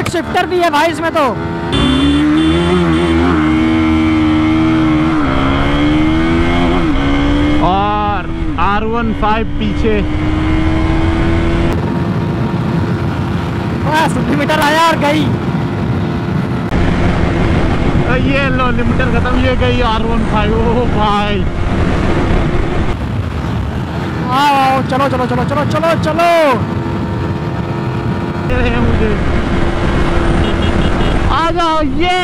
Quick shifter भी है भाई इसमें तो। और R15 पीछे। बस लिमिटर आया और गई। ये लो लिमिटर खत्म, ये गई R15। ओ भाई आओ चलो चलो चलो चलो चलो चलो। मुझे आ जाओ ये।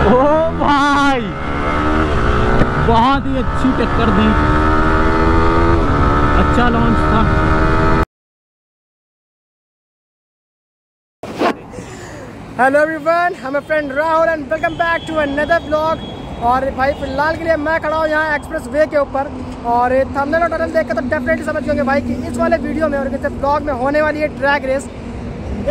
ओ भाई बहुत ही अच्छी टक्कर दी, अच्छा लॉन्च था। हेलो एवरीवन, हम friend Rahul and welcome back to another vlog. और भाई फिलहाल के लिए मैं खड़ा हूँ यहाँ एक्सप्रेस वे के ऊपर। और थंबनेल और टाइटल देख के तो डेफिनेटली समझ गए भाई कि इस वाले वीडियो में और इस ब्लॉग में होने वाली है ट्रैक रेस।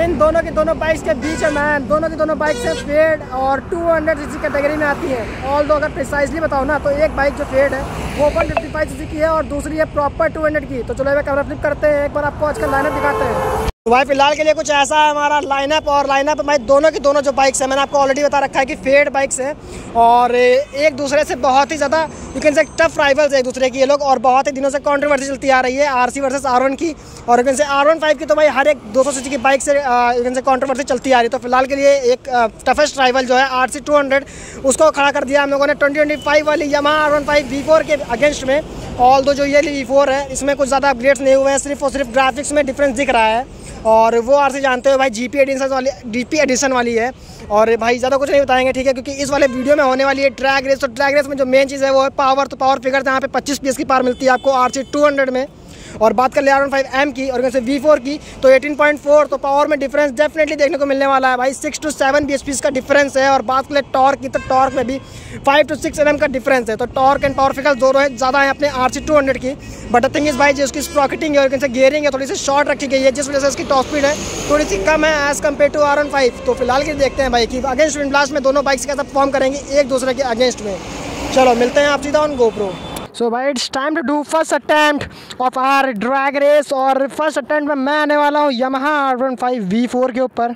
इन दोनों की दोनों बाइक्स के बीच है मैन। दोनों की दोनों बाइक से फेड और 200 सीसी कैटेगरी में आती है। ऑल दो अगर प्रिसाइजली बताओ ना तो एक बाइक जो फेड है वो 155 सीसी की है और दूसरी है प्रॉपर 200 की। तो चलो कैमरा फ्लिप करते हैं, एक बार आपको आज का लाइनअप दिखाते हैं। तो भाई फिलहाल के लिए कुछ ऐसा है हमारा लाइनअप। और लाइनअप भाई दोनों की दोनों जो बाइक्स हैं मैंने आपको ऑलरेडी बता रखा है कि फेड बाइक्स हैं और एक दूसरे से बहुत ही ज़्यादा you can say tough rivals है एक दूसरे की ये लोग। और बहुत ही दिनों से कंट्रोवर्सी चलती आ रही है RC वर्सेस R1 की। और यू कैन से R15 की तो भाई हर एक 200 सीसी की बाइक से यू कैन से कंट्रोवर्सी चलती आ रही है। तो फिलहाल के लिए एक टफेस्ट राइवल जो है RC 200 उसको खड़ा कर दिया हम लोगों ने 2025 वाली Yamaha R15 V4 के अगेंस्ट में। ऑल दो जो ये V4 है इसमें कुछ ज़्यादा अपग्रेड्स नहीं हुए हैं, सिर्फ और सिर्फ ग्राफिक्स में डिफरेंस दिख रहा है। और वो RC जानते हो भाई GP एडिशन वाली है। और भाई ज़्यादा कुछ नहीं बताएंगे ठीक है, क्योंकि इस वाले वीडियो में होने वाली है ट्रैक रेस। तो ट्रैक रेस में जो मेन चीज़ है वो है पावर। तो पावर फिगर यहाँ पे 25 PS की पावर मिलती है आपको RC 200 में। और बात कर ले R15M की और वैसे V4 की तो 18.4। तो पावर में डिफरेंस डेफिनेटली देखने को मिलने वाला है भाई। 6 to 7 bhp का डिफरेंस है। और बात कर ले टॉर्क की तो टॉर्क में भी 5 to 6 Nm का डिफरेंस है। तो टॉर्क एंड पावर फिगर दोनों है ज़्यादा है अपने RC 200 की। बट थिंग इस भाई जो उसकी स्प्रॉकेटिंग है और कैसे गियरिंग है थोड़ी सी शॉर्ट रखी गई है, जिस वजह से उसकी टॉप स्पीड है थोड़ी सी कम है एज़ कम्पेयर टू R15। तो फिलहाल के देखते हैं भाई कि अगेंस्ट विंड ब्लास्ट में दोनों बाइक्स कैसा परफॉर्म करेंगे एक दूसरे के अगेंस्ट में। चलो मिलते हैं आप सीधा ऑन GoPro। सो भाई it's time to do first attempt of our drag race. और फर्स्ट अटैम्प्ट में मैं आने वाला हूँ Yamaha R15 V4 के ऊपर।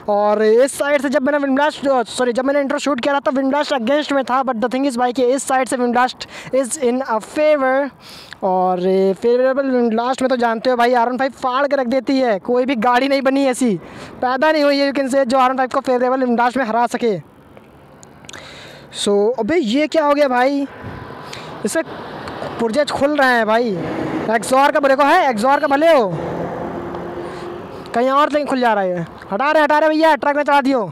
और इस साइड से जब मैंने इंट्रो शूट किया था तो विंड ब्लास्ट अगेंस्ट में था। बट द थिंग इज़ भाई कि इस साइड से wind blast is in a favour. और फेवरेबल विंड ब्लास्ट में तो जानते हो भाई R15 फाड़ के रख देती है। कोई भी गाड़ी नहीं बनी ऐसी, पैदा नहीं हुई है यू कैन से जो R15 को फेवरेबल विंड ब्लास्ट में हरा सके। सो अबे ये क्या हो गया भाई, इसे पुर्जे खुल रहे हैं भाई। एग्जॉर का ब्रेको है, एग्जॉर का भले हो कहीं और लेकिन खुल जा रहा है। हटा रहे भैया, ट्रक में चढ़ा दियो।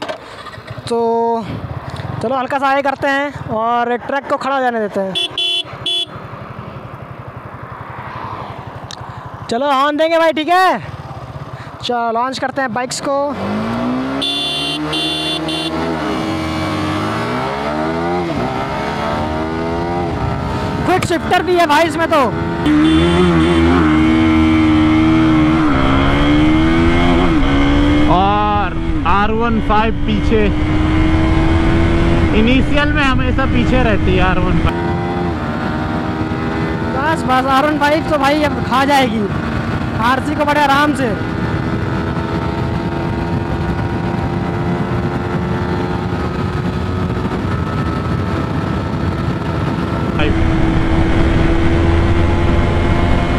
तो चलो हल्का सा आगे करते हैं और ट्रक को खड़ा जाने देते हैं। चलो हॉर्न देंगे भाई ठीक है। चलो लॉन्च करते हैं बाइक्स को। क्विक शिफ्टर भी है भाई इसमें तो। और R15 पीछे, इनिशियल में हमेशा पीछे रहती है R15। बस R15 तो भाई अब खा जाएगी RC को बड़े आराम से।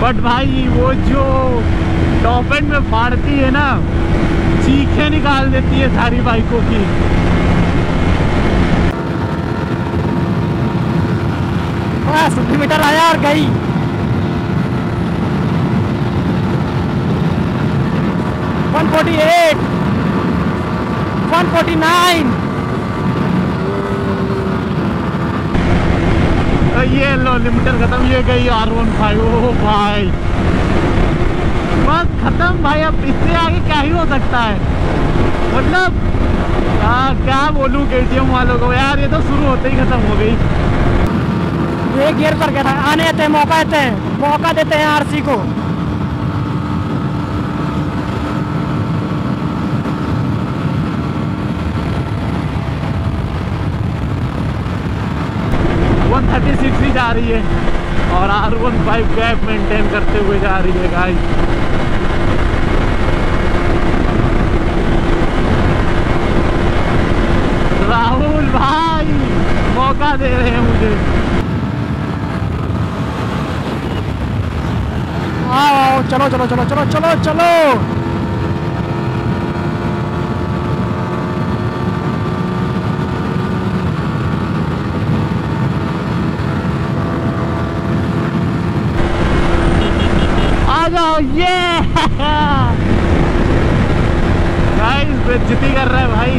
बट भाई वो जो टॉप एंड में फाड़ती है ना, चीखें निकाल देती है सारी बाइकों की। बस लिमिटर आया और गई। वन 148, 149। ये लो लिमिटर खत्म, ये गई R15। ओ भाई बस खत्म भाई, अब इससे आगे क्या ही हो सकता है। मतलब क्या बोलूं KTM वालों को यार, ये तो शुरू होते ही खत्म हो गई। ये गियर कर गया था, आने देते हैं, मौका देते हैं RC को। 136 ही जा रही है और R15 गैप मेंटेन करते हुए जा रही है गाइस। राहुल भाई मौका दे रहे हैं मुझे। आओ चलो चलो चलो चलो चलो चलो। आ जाओ ये गाइस बेइज्जती कर रहे हैं भाई।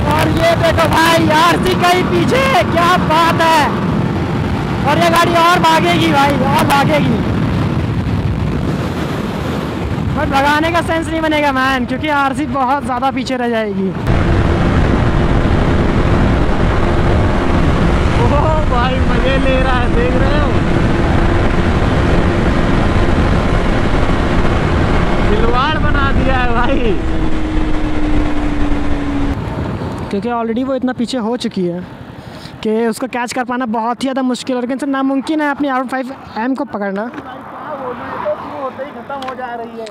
और ये देखो भाई आरसी कहीं पीछे, क्या बात है। और ये गाड़ी और भागेगी भाई, और भागेगी, बट भगाने का सेंस नहीं बनेगा मैन, क्योंकि आरसी बहुत ज़्यादा पीछे रह जाएगी। ओह भाई मजे ले रहा है, देख रहे हो खिलवाड़ बना दिया है भाई। क्योंकि ऑलरेडी वो इतना पीछे हो चुकी है कि उसको कैच कर पाना बहुत ही ज़्यादा मुश्किल, और इनसे नामुमकिन है अपनी R15M को पकड़ना। होते ही खत्म हो जा रही है,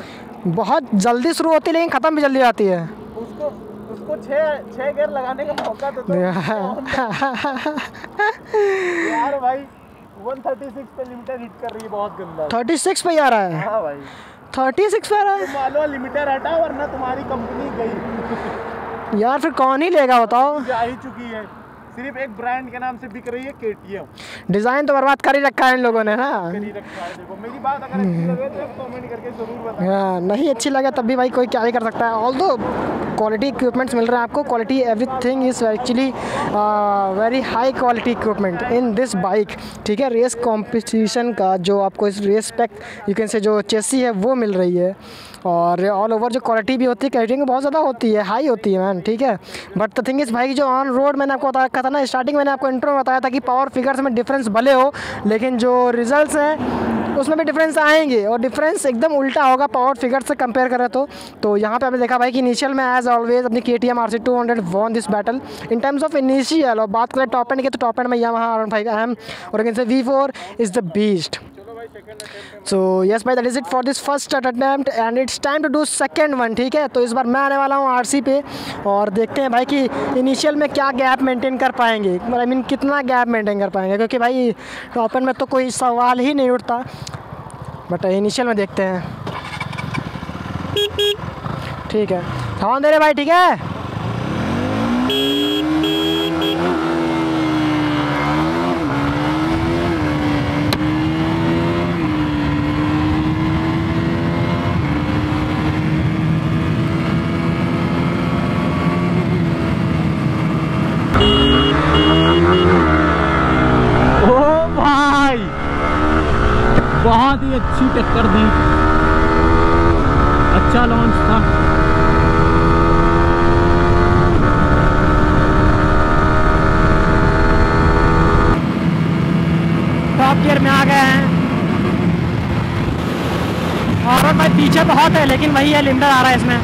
बहुत जल्दी शुरू होती है लेकिन ख़त्म भी जल्दी आती है। उसको छह गेयर लगाने का मौका तो दो। यार भाई 136 पे लिमिटर हिट कर रही है, बहुत गंदा। 36 पे आ रहा है? हाँ भाई 36 पे आ रहा है। मानो लिमिटर हटा वरना तुम्हारी कंपनी गई। यार फिर कौन ही लेगा बताओ। जा ही चुकी है, सिर्फ एक ब्रांड के नाम से बिक रही है, KTM। डिज़ाइन तो बर्बाद कर ही रखा है इन लोगों ने ना। कर ही रखा है। देखो मेरी बात अगर अच्छी लगे तो कमेंट करके जरूर बताएं। हाँ नहीं अच्छी लगे तब भी भाई कोई क्या ही कर सकता है। ऑल्दो क्वालिटी इक्विपमेंट्स मिल रहे हैं आपको, quality everything is actually very high quality equipment in this bike. ठीक है, रेस कॉम्पिटिशन का जो आपको इस race pack you can say जो चेसी है वो मिल रही है, और ऑल ओवर जो क्वालिटी भी होती है कैटिंग बहुत ज़्यादा होती है, हाई होती है मैन। ठीक है, बट द थिंग इस भाई जो ऑन रोड मैंने आपको बताया था ना, स्टार्टिंग मैंने आपको इंट्रो में बताया था कि पावर फिगर्स में डिफरेंस भले हो लेकिन जो रिजल्ट्स हैं उसमें भी डिफरेंस आएंगे, और डिफरेंस एकदम उल्टा होगा पावर फिगर से कंपेयर करें तो यहाँ पे आपने देखा भाई कि इनिशियल में एज ऑलवेज अपनी KTM RC200 von this battle in terms of initial. और बात करें टॉप एंड की तो टॉप एंड में Yamaha R15M और अगेन से V4 is the beast. So yes भाई that is it for this first attempt and it's time to do second one. ठीक है, तो इस बार मैं आने वाला हूँ RC पे, और देखते हैं भाई कि इनिशियल में क्या गैप मेंटेन कर पाएंगे, आई मीन कितना गैप मेंटेन कर पाएंगे, क्योंकि भाई टॉप एंड में तो कोई सवाल ही नहीं उठता, बट इनिशियल में देखते हैं। ठीक है, हॉर्न दे रहे भाई। ठीक है, बहुत ही अच्छी टक्कर दी, अच्छा लॉन्च था। टॉप गियर में आ गए हैं, और भाई पीछे बहुत है लेकिन वही है लिमिटर आ रहा है इसमें।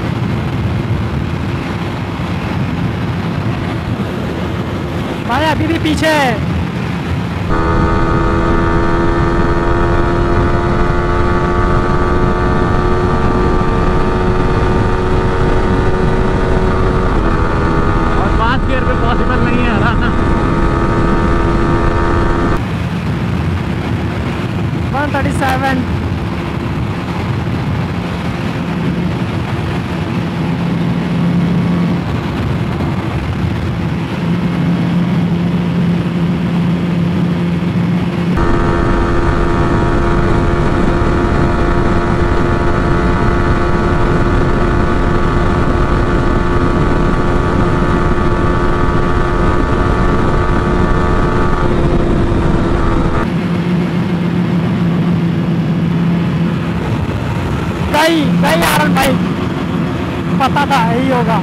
भाई अभी भी पीछे है। पॉसिबल नहीं है हराना। 137 भाई आरन भाई पता था यही होगा।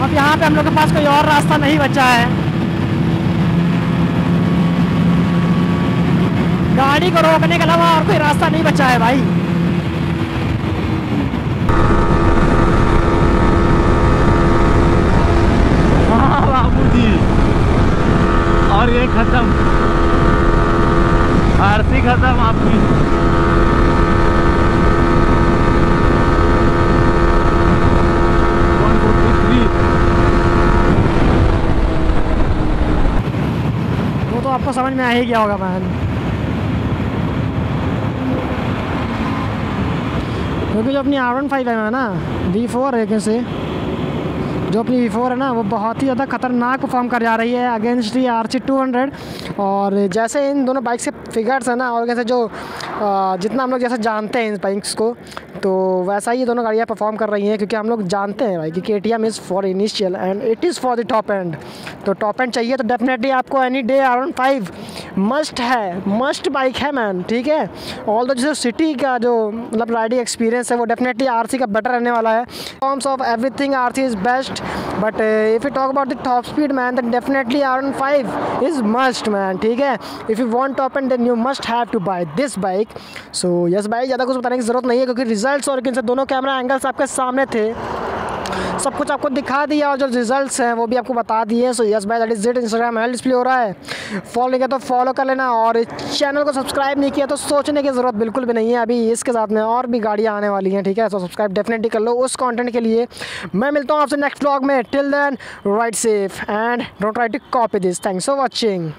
अब यहाँ पे हम लोग के पास कोई और रास्ता नहीं बचा है, गाड़ी को रोकने के अलावा और कोई रास्ता नहीं बचा है भाई। हाँ बाबूजी, और ये खत्म, आरती खत्म आपकी। वो तो आपको समझ में आ ही गया होगा मैन, क्योंकि जो अपनी R15 है ना V4 है, कैसे जो अपनी V4 है ना वो बहुत ही ज़्यादा खतरनाक परफॉर्म कर जा रही है अगेंस्ट दी RC200। और जैसे इन दोनों बाइक से फिगर्स है ना, और कैसे जो जितना हम लोग जैसे जानते हैं इन बाइक्स को, तो वैसा ही ये दोनों गाड़ियाँ परफॉर्म कर रही हैं, क्योंकि हम लोग जानते हैं भाई कि KTM is for initial and it is for the top and. तो टॉप एंड चाहिए तो डेफिनेटली आपको एनी डे R15 मस्ट है, मस्ट बाइक है मैन, ठीक है। ऑल द जो सिटी का जो मतलब राइडिंग एक्सपीरियंस है वो डेफिनेटली RC का बेटर रहने वाला है। Terms of everything RC is best, but if you talk about the top speed man then definitely R15 is must man, ठीक है। If you want top end then you must have to buy this bike. So yes भाई, ज़्यादा कुछ बताने की ज़रूरत नहीं है, क्योंकि रिजल्ट्स और इनसे दोनों कैमरा एंगल्स आपके सामने थे, सब कुछ आपको दिखा दिया और जो रिजल्ट्स हैं वो भी आपको बता दिए। सो यस भाई, that is it. Instagram handle display हो रहा है, फॉलो नहीं किया तो फॉलो कर लेना, और चैनल को सब्सक्राइब नहीं किया तो सोचने की ज़रूरत बिल्कुल भी नहीं है, अभी इसके साथ में और भी गाड़ियाँ आने वाली हैं, ठीक है। सो सब्सक्राइब डेफिनेटली कर लो उस कंटेंट के लिए। मैं मिलता हूँ आपसे नेक्स्ट व्लॉग में, till then ride safe and don't try to copy this. Thanks for watching.